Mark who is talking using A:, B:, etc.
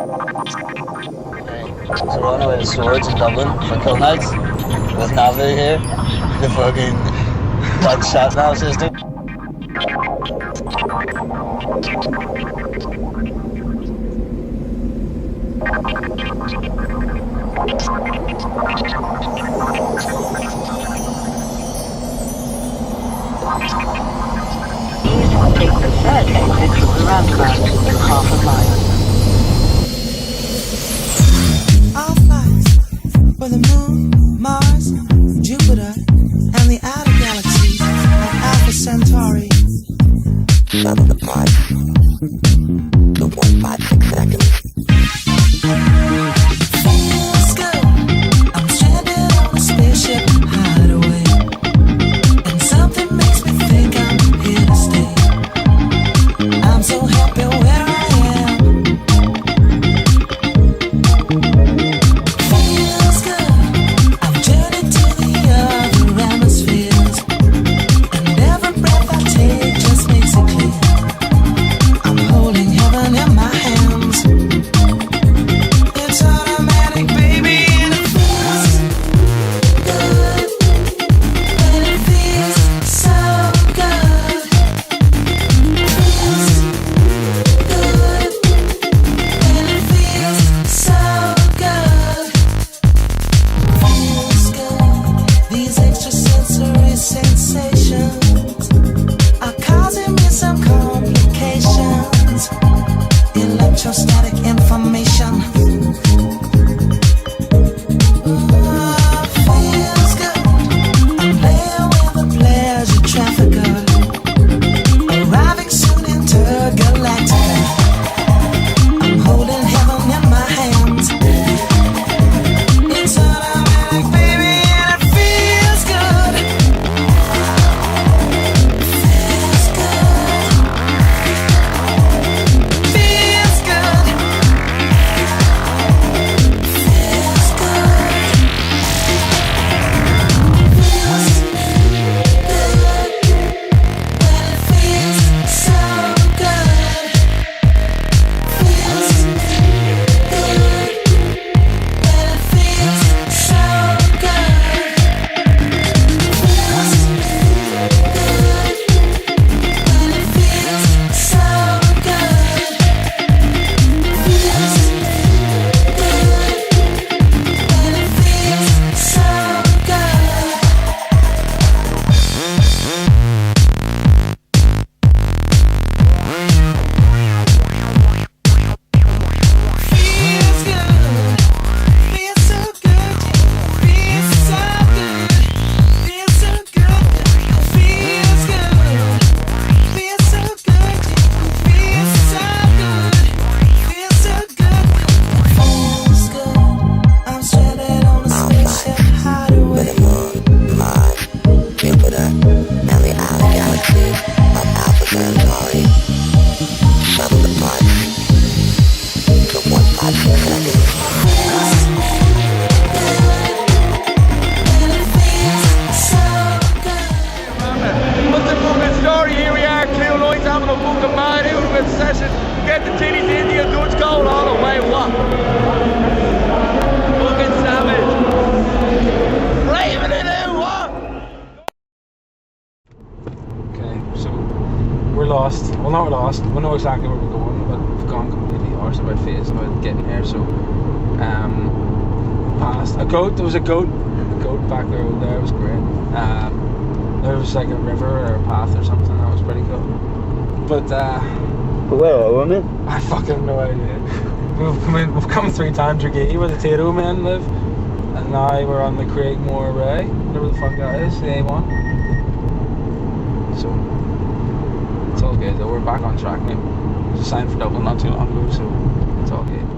A: So we're on our way to Swords in Dublin for Kill Nights with Navi here, the fucking dog shot now system.
B: Take the third exit from the roundabout in half a mile.
C: All flights for the moon, Mars, Jupiter, and the outer galaxies of Alpha Centauri.
D: Shuttle depart. 2.56 seconds.
C: Feels good. I'm stranded on a spaceship hideaway, and something makes me think I'm here to stay. I'm so happy where I am. Feels good. I've journeyed to the other hemispheres, and every breath I take just makes it clear. I'm holding heaven in my hands. It's automatic, baby, and it feels good. And it feels so good. Feels good. And it feels so good. Feels good. These extrasensory sensations are causing me some complications. Electrostatic information. Feels good. I'm playing with a pleasure trafficker, arriving soon intergalactica. I'm holding heaven in my hands. It's automatic, baby, and it feels good. Feels good. Feels good. Feels good. Feels good. When it feels so good. Feels good. When it feels so good. Feels good. When it feels so good. Feels so good. Feels so good. Feels so good. Feels good. Feels so good. Feels so good. Feels so good. Feels good. I'm stranded on a spaceship hideaway.
D: Mars, Jupiter, and the outer galaxies of Alpha Centauri. Shuttle depart. 2.56 seconds.
E: What's the fucking story? Here we are, Cool Nights, having a fucking mad Udovit session. Get the titties in the Dutch gold all the way, what? Fucking savage. Raving it out, what?
F: Okay, so we're lost. Well, not lost. We know exactly where we're going, but we've gone completely arse about face about getting here. So, past a goat. There was a goat back there. It was great. There was like a river or a path or something. That was pretty cool. But
A: Where are we, man?
F: I fucking have no idea. We've come 3 times to Gay where the Tato men live, and now we're on the Craigmore Ray, whatever the fuck that is, the A1. So it's all good though. We're back on track now. There's a sign for Dublin not too long ago, so it's all good.